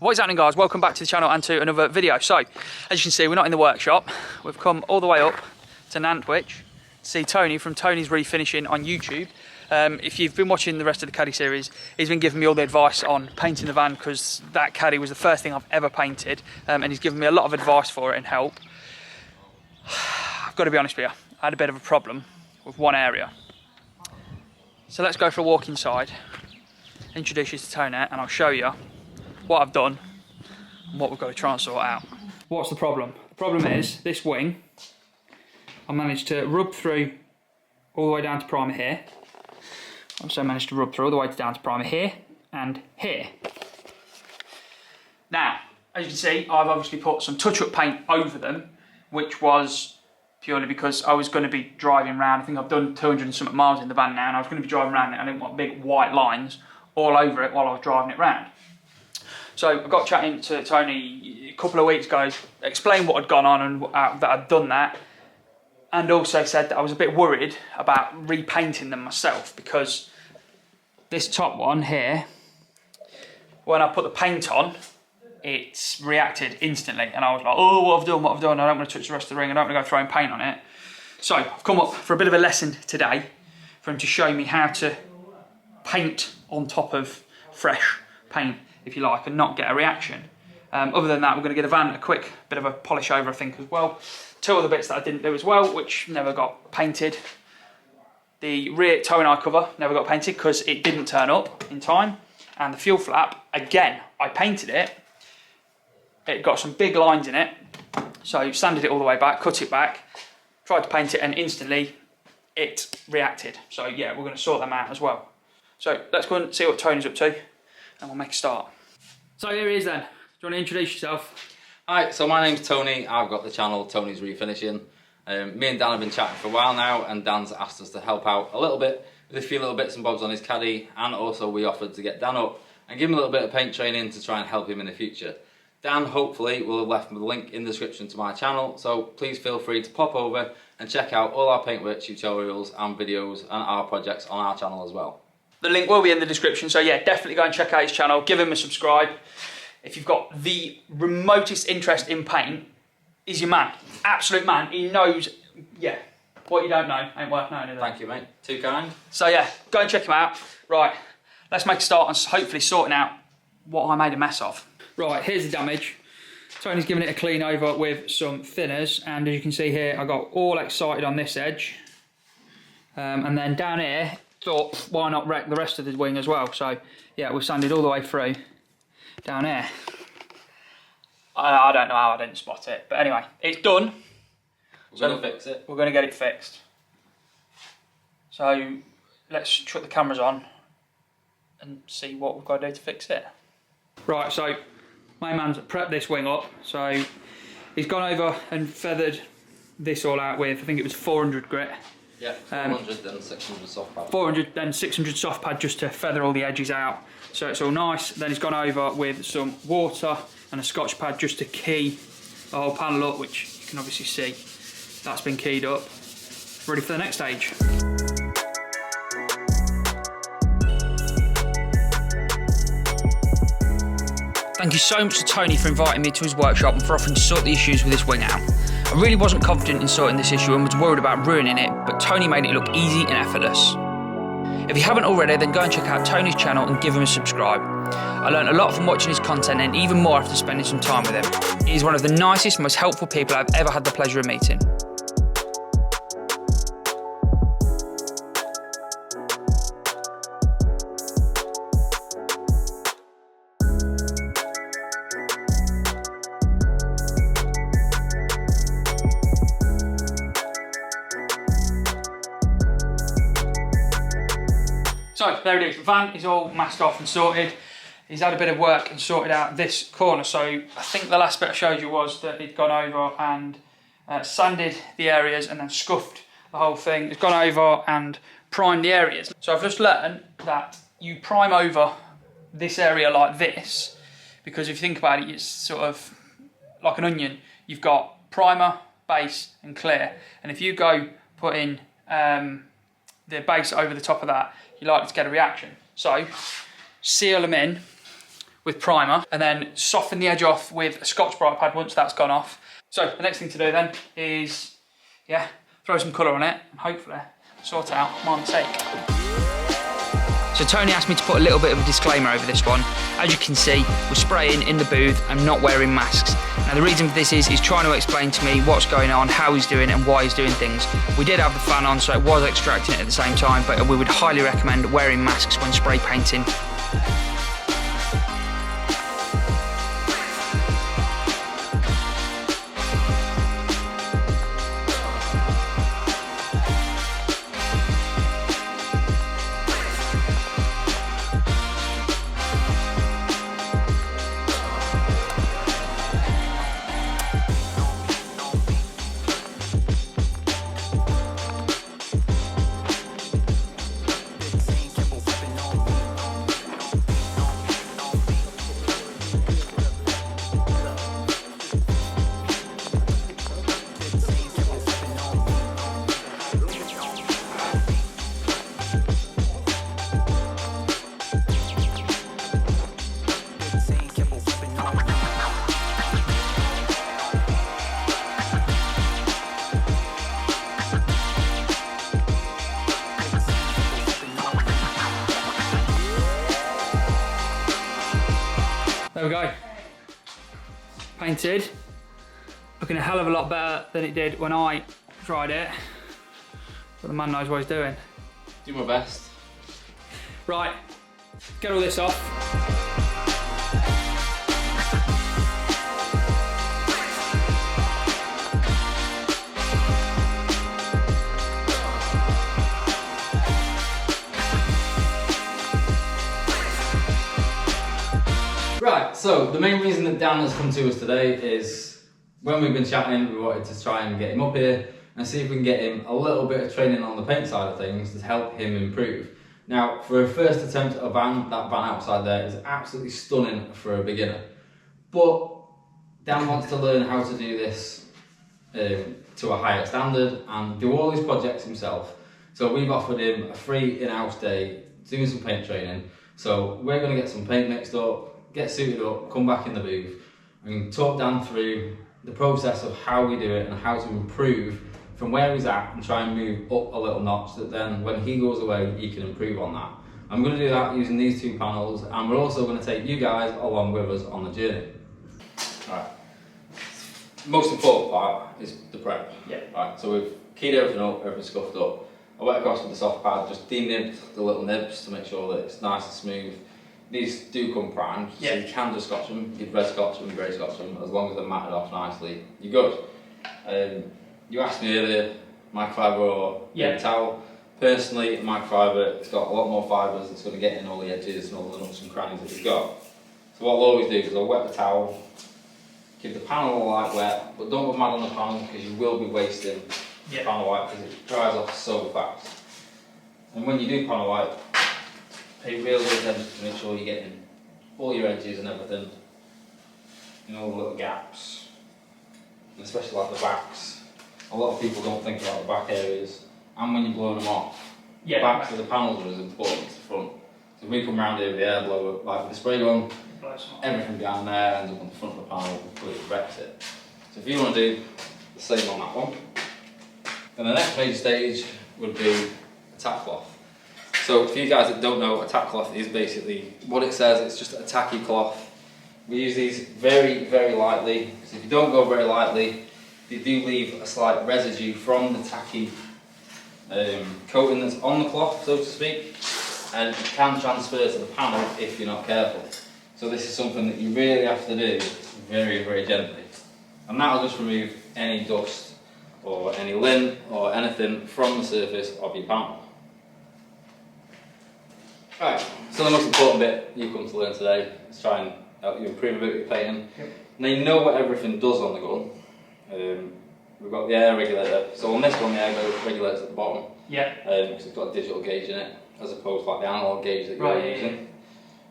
What is happening, guys? Welcome back to the channel and to another video. So, as you can see, we're not in the workshop. We've come all the way up to Nantwich to see Tony from Tony's Refinishing on YouTube. If you've been watching the rest of the caddy series, he's been giving me all the advice on painting the van because that caddy was the first thing I've ever painted, and he's given me a lot of advice for it and help. I've got to be honest with you, I had a bit of a problem with one area. So let's go for a walk inside, introduce you to Tony, and I'll show you what I've done and what we've got to try and sort out. What's the problem? The problem is this wing, I managed to rub through all the way down to primer here. I also managed to rub through all the way down to primer here and here. Now, as you can see, I've obviously put some touch-up paint over them, which was purely because I was going to be driving around. I think I've done 200 and something miles in the van now, and I was going to be driving around it. I didn't want big white lines all over it while I was driving it around. So I got chatting to Tony a couple of weeks ago, explained what had gone on and that I'd done that, and also said that I was a bit worried about repainting them myself because this top one here, when I put the paint on, it's reacted instantly, and I was like, oh, what I've done, I don't want to touch the rest of the ring, I don't want to go throwing paint on it. So I've come up for a bit of a lesson today for him to show me how to paint on top of fresh paint, if you like, and not get a reaction. Other than that, we're going to give the van a quick bit of a polish over, I think, as well. Two other bits that I didn't do as well, which never got painted. The rear tow and eye cover never got painted because it didn't turn up in time. And the fuel flap, again, I painted it. It got some big lines in it. So sanded it all the way back, cut it back, tried to paint it, and instantly it reacted. So yeah, we're going to sort them out as well. So let's go and see what Tony's up to, and we'll make a start. So here he is then. Do you want to introduce yourself? Hi, so my name's Tony. I've got the channel Tony's Refinishing. Me and Dan have been chatting for a while now, and Dan's asked us to help out a little bit with a few little bits and bobs on his caddy, and also we offered to get Dan up and give him a little bit of paint training to try and help him in the future. Dan hopefully will have left the link in the description to my channel, so please feel free to pop over and check out all our paintwork tutorials and videos and our projects on our channel as well. The link will be in the description, so yeah, definitely go and check out his channel, give him a subscribe. If you've got the remotest interest in paint, he's your man. Absolute man. He knows, yeah, what you don't know ain't worth knowing, is it? Thank you, mate. Too kind. So yeah, go and check him out. Right, let's make a start on hopefully sorting out what I made a mess of. Right, here's the damage. Tony's giving it a clean over with some thinners, and as you can see here, I got all excited on this edge. And then down here, thought, why not wreck the rest of the wing as well? So yeah, we've sanded all the way through down here. I don't know how I didn't spot it, but anyway, it's done. We're going to fix it. We're going to get it fixed. So let's chuck the cameras on and see what we've got to do to fix it. Right, so my man's prepped this wing up. So he's gone over and feathered this all out with, I think it was 400 grit. Yeah, 400 then 600 soft pad. 400 then 600 soft pad just to feather all the edges out, so it's all nice. Then he's gone over with some water and a Scotch pad just to key the whole panel up, which you can obviously see that's been keyed up, ready for the next stage. Thank you so much to Tony for inviting me to his workshop and for offering to sort the issues with this wing out. I really wasn't confident in sorting this issue and was worried about ruining it, but Tony made it look easy and effortless. If you haven't already, then go and check out Tony's channel and give him a subscribe. I learned a lot from watching his content, and even more after spending some time with him. He is one of the nicest, most helpful people I've ever had the pleasure of meeting. So there it is, the van is all masked off and sorted. He's had a bit of work and sorted out this corner. So I think the last bit I showed you was that he'd gone over and sanded the areas and then scuffed the whole thing. He's gone over and primed the areas. So I've just learned that you prime over this area like this, because if you think about it, it's sort of like an onion. You've got primer, base and clear. And if you go put in the base over the top of that, you're likely to get a reaction. So seal them in with primer, and then soften the edge off with a Scotch-Brite pad once that's gone off. So the next thing to do then is, yeah, throw some colour on it and hopefully sort it out my mistake. So Tony asked me to put a little bit of a disclaimer over this one. As you can see, we're spraying in the booth and not wearing masks. Now the reason for this is he's trying to explain to me what's going on, how he's doing it and why he's doing things. We did have the fan on, so it was extracting it at the same time, but we would highly recommend wearing masks when spray painting. There we go. Painted. Looking a hell of a lot better than it did when I tried it. But the man knows what he's doing. Do my best. Right, get all this off. Right, so the main reason that Dan has come to us today is when we've been chatting, we wanted to try and get him up here and see if we can get him a little bit of training on the paint side of things to help him improve. Now, for a first attempt at a van, that van outside there is absolutely stunning for a beginner. But Dan wants to learn how to do this to a higher standard and do all his projects himself. So we've offered him a free in-house day doing some paint training. So we're going to get some paint mixed up, get suited up, come back in the booth and talk Dan through the process of how we do it and how to improve from where he's at and try and move up a little notch so that then when he goes away he can improve on that. I'm going to do that using these two panels and we're also going to take you guys along with us on the journey. Alright, most important part is the prep. Yeah. Right, so we've keyed everything up, everything's scuffed up. I went across with the soft pad, just de-nibbed the little nibs to make sure that it's nice and smooth. These do come primed, so you can just scotch them. You can red scotch them, grey scotch them, as long as they're matted off nicely, you're good. You asked me earlier, microfiber or paper towel. Personally, microfiber, it's got a lot more fibres, it's going to get in all the edges and all the nooks and crannies that you've got. So what I'll always do is I'll wet the towel, give the panel a light wet, but don't go mad on the panel because you will be wasting the panel white because it dries off so fast. And when you do panel white, pay real good attention to make sure you're getting all your edges and everything in all the little gaps, and especially like the backs. A lot of people don't think about the back areas, and when you blow them off, the backs of the panels are as important as the front. So if we come round here with the air blower, like with the spray gun, everything behind there ends up on the front of the panel and completely wrecks it. So if you want to do the same on that one, then the next major stage would be a tack cloth. So for you guys that don't know, a tack cloth is basically what it says, it's just a tacky cloth. We use these very, very lightly, because if you don't go very lightly, they do leave a slight residue from the tacky coating that's on the cloth, so to speak, and it can transfer to the panel if you're not careful. So this is something that you really have to do very, very gently. And that'll just remove any dust or any lint or anything from the surface of your panel. Right, so the most important bit you've come to learn today is try and help you improve a bit with your painting. Now you know what everything does on the gun. We've got the air regulator, so on this one the air regulator's at the bottom. Because it's got a digital gauge in it, as opposed to like the analog gauge that you're using.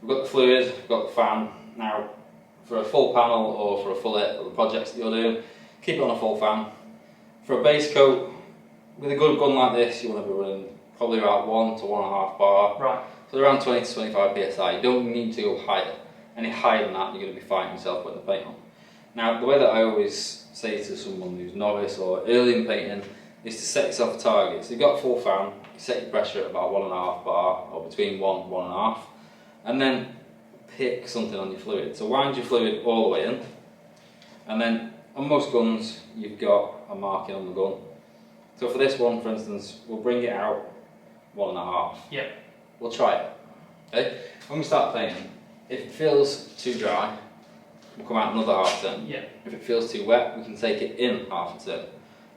We've got the fluid, we've got the fan. Now, for a full panel or for a full hit of the projects that you're doing, keep it on a full fan. For a base coat, with a good gun like this, you want to be running probably around 1 to 1.5 bar. So around 20 to 25 psi. You don't need to go higher. Any higher than that, you're going to be fighting yourself putting the paint on. Now, the way that I always say to someone who's novice or early in painting is to set yourself a target. So you've got a full fan, you set your pressure at about 1.5 bar, or between 1.5, and then pick something on your fluid. So wind your fluid all the way in, and then on most guns, you've got a marking on the gun. So for this one, for instance, we'll bring it out 1.5. Yeah. We'll try it. Okay? When we start painting, if it feels too dry, we'll come out another half turn. Yeah. If it feels too wet, we can take it in half a turn.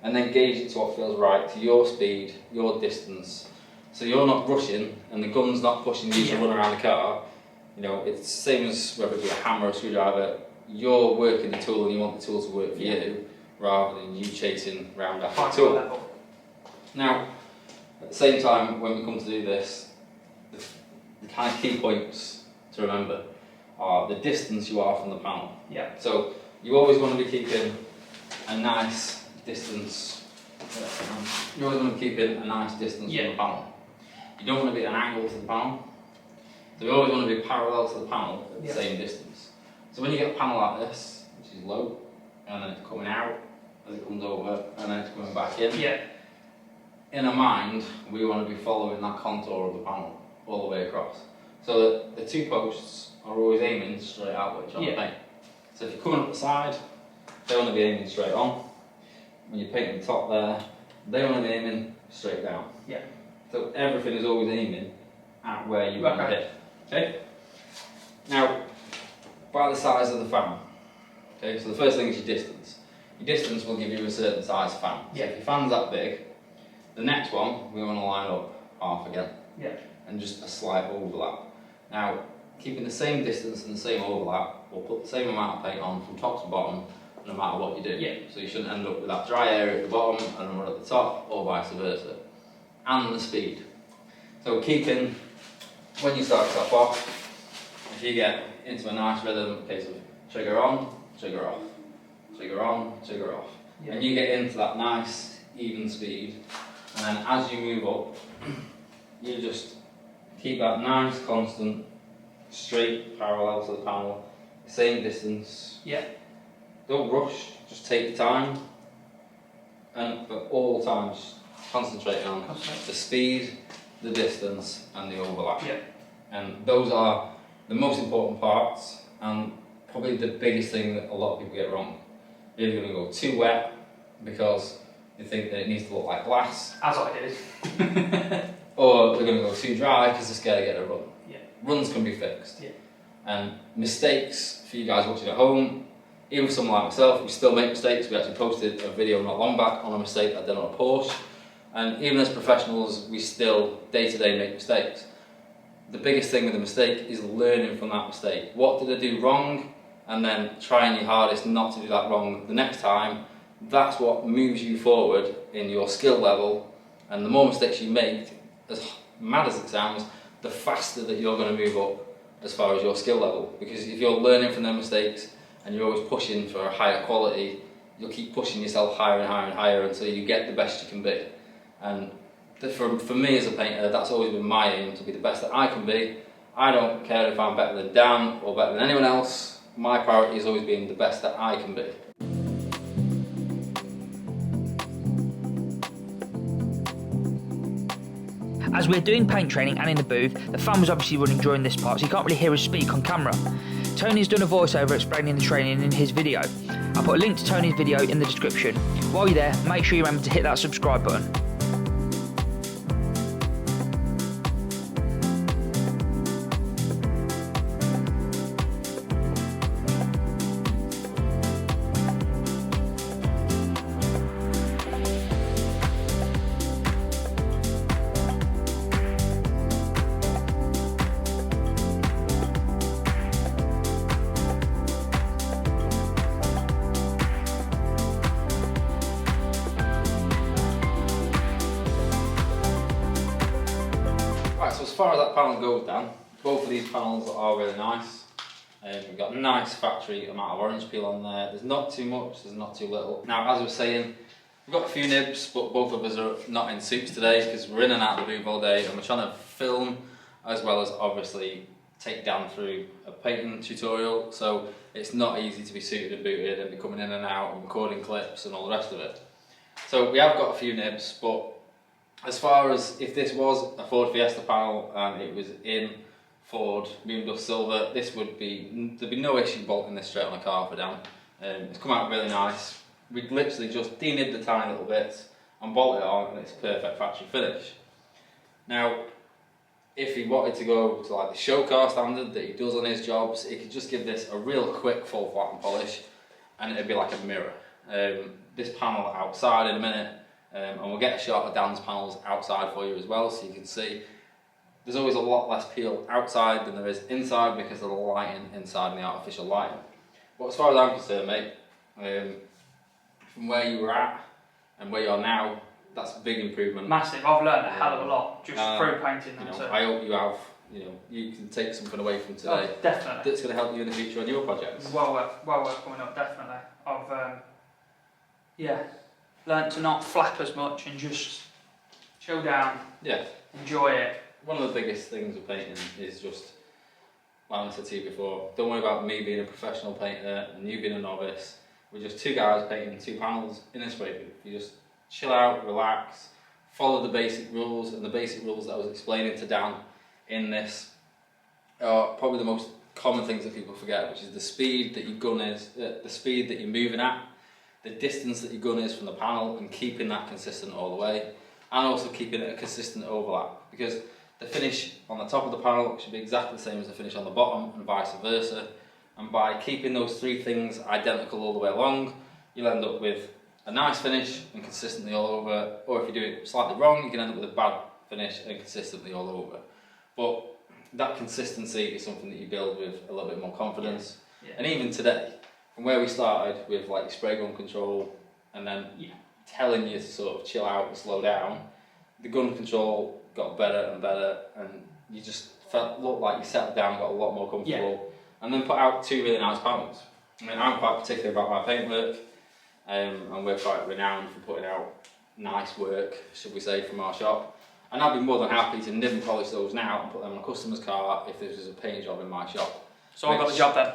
And then gauge it to what feels right, to your speed, your distance. So you're not rushing, and the gun's not pushing you to run around the car. You know, it's the same as whether it be a hammer or a screwdriver. You're working the tool and you want the tool to work for you, rather than you chasing round after the tool. Now, at the same time, when we come to do this, the kind of key points to remember are the distance you are from the panel. Yeah. So you always want to be keeping a nice distance. You always want to keep it a nice distance from the panel. You don't want to be at an angle to the panel. So you always want to be parallel to the panel at the same distance. So when you get a panel like this, which is low, and then it's coming out as it comes over, and then it's coming back in. Yeah. In our mind, we want to be following that contour of the panel all the way across. So that the two posts are always aiming straight outwards on the paint. So if you're coming up the side, they want to be aiming straight on. When you're painting the top there, they want to be aiming straight down. Yeah. So everything is always aiming at where you want to hit. Okay? Now, by the size of the fan. Okay, so the first thing is your distance. Your distance will give you a certain size fan. So if your fan's that big, the next one we want to line up half again. Yeah. And just a slight overlap. Now, keeping the same distance and the same overlap, we'll put the same amount of paint on from top to bottom, no matter what you do. Yeah. So you shouldn't end up with that dry area at the bottom and a mud at the top, or vice versa. And the speed. So keeping, when you start top off, if you get into a nice rhythm, a case of trigger on, trigger off, trigger on, trigger off. Yeah. And you get into that nice, even speed, and then as you move up, you just keep that nice, constant, straight parallel to the panel, same distance. Yeah. Don't rush, just take your time, and at all times concentrate on the speed, the distance, and the overlap. Yeah. And those are the most important parts, and probably the biggest thing that a lot of people get wrong. They're going to go too wet because they think that it needs to look like glass. As I did. Or they're going to go too dry because they're scared to get a run. Yeah. Runs can be fixed. Yeah. And mistakes, for you guys watching at home, even for someone like myself, we still make mistakes. We actually posted a video not long back on a mistake I did on a Porsche. And even as professionals, we still day to day make mistakes. The biggest thing with a mistake is learning from that mistake. What did I do wrong? And then trying your hardest not to do that wrong the next time. That's what moves you forward in your skill level. And the more mistakes you make, as mad as it sounds, the faster that you're going to move up as far as your skill level. Because if you're learning from them mistakes and you're always pushing for a higher quality, you'll keep pushing yourself higher and higher and higher until you get the best you can be. And for me as a painter, that's always been my aim, to be the best that I can be. I don't care if I'm better than Dan or better than anyone else. My priority is always being the best that I can be. As we're doing paint training and in the booth, the fan was obviously running during this part, so you can't really hear us speak on camera. Tony's done a voiceover explaining the training in his video. I'll put a link to Tony's video in the description. While you're there, make sure you remember to hit that subscribe button. So as far as that panel goes, Dan, both of these panels are really nice. We've got a nice factory amount of orange peel on there. There's not too much, there's not too little. Now, as I was saying, we've got a few nibs, but both of us are not in suits today because we're in and out of the booth all day and we're trying to film as well as obviously take Dan through a painting tutorial, so it's not easy to be suited and booted and be coming in and out and recording clips and all the rest of it. So we have got a few nibs, but as far as if this was a Ford Fiesta panel and it was in Ford Moon Dust Silver, there'd be no issue bolting this straight on a car for Dan. It's come out really nice. We'd literally just de-nib the tiny little bits and bolt it on, and it's a perfect factory finish. Now, if he wanted to go to like the show car standard that he does on his jobs, he could just give this a real quick full flatten polish and it'd be like a mirror. This panel outside in a minute, and we'll get a shot of Dan's panels outside for you as well, so you can see there's always a lot less peel outside than there is inside because of the lighting inside and the artificial lighting. But as far as I'm concerned, mate, from where you were at and where you are now, that's a big improvement. Massive. I've learned a hell of a lot just through painting. You know, I hope you have. You can take something away from today. Oh, definitely. That's going to help you in the future on your projects. Well worth coming up. Definitely. I've learned to not flap as much and just chill down. Yeah. Enjoy it. One of the biggest things with painting is just, like I said to you before, don't worry about me being a professional painter and you being a novice. We're just two guys painting two panels in a spray booth. You just chill out, relax, follow the basic rules, and the basic rules that I was explaining to Dan in this are probably the most common things that people forget, which is the speed that your gun is, the speed that you're moving at, the distance that your gun is from the panel, and keeping that consistent all the way, and also keeping it a consistent overlap, because the finish on the top of the panel should be exactly the same as the finish on the bottom and vice versa, and by keeping those three things identical all the way along, you'll end up with a nice finish and consistently all over, or if you do it slightly wrong, you can end up with a bad finish and consistently all over. But that consistency is something that you build with a little bit more confidence. Yeah. And even today, from where we started with like spray gun control and then telling you to sort of chill out and slow down, the gun control got better and better, and you just looked like you settled down, got a lot more comfortable, and then put out two really nice panels. I mean, I'm quite particular about my paintwork, and we're quite renowned for putting out nice work, should we say, from our shop. And I'd be more than happy to nib and polish those now and put them on a customer's car if this was a paint job in my shop. So I got the job then.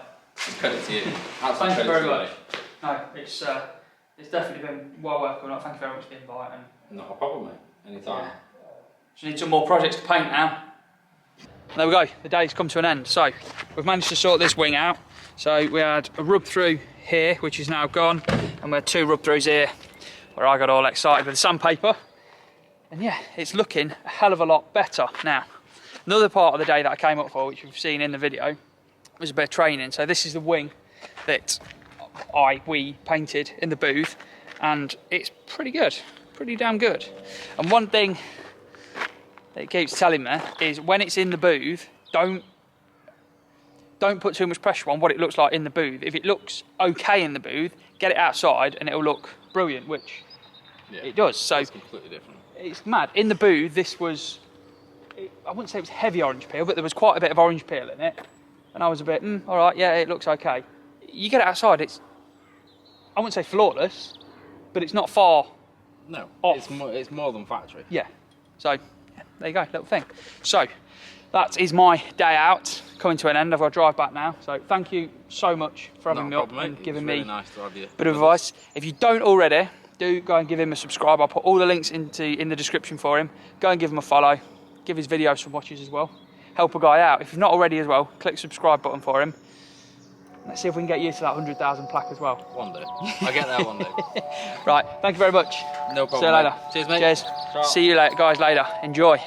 Credit to you. Thank you very much. No, it's definitely been well worth coming up. Thank you very much for the invite. And not a problem, mate. Anytime. Yeah. Just need some more projects to paint now. There we go. The day's come to an end. So we've managed to sort this wing out. So we had a rub through here, which is now gone, and we had two rub throughs here, where I got all excited with the sandpaper. And yeah, it's looking a hell of a lot better now. Another part of the day that I came up for, which you've seen in the video, was a bit of training. So this is the wing that we painted in the booth, and it's pretty good, pretty damn good. And one thing that it keeps telling me is when it's in the booth, don't put too much pressure on what it looks like in the booth. If it looks okay in the booth, get it outside and it'll look brilliant, which it does. So it's completely different. It's mad. In the booth, this was, I wouldn't say it was heavy orange peel, but there was quite a bit of orange peel in it. And I was a bit, all right, yeah, it looks okay. You get it outside, it's, I wouldn't say flawless, but it's not far off. It's more than factory. Yeah. So, there you go, little thing. So, that is my day out, coming to an end. I've got to drive back now. So, thank you so much for having me up and giving me nice to have you. a bit of advice. If you don't already, do go and give him a subscribe. I'll put all the links in the description for him. Go and give him a follow. Give his videos some watches as well. Help a guy out. If you've not already as well, click the subscribe button for him. Let's see if we can get you to that 100,000 plaque as well. One day. I'll get there one day. Right, thank you very much. No problem. See you later. Cheers, mate. Cheers. Ciao. See you later, guys, later. Enjoy.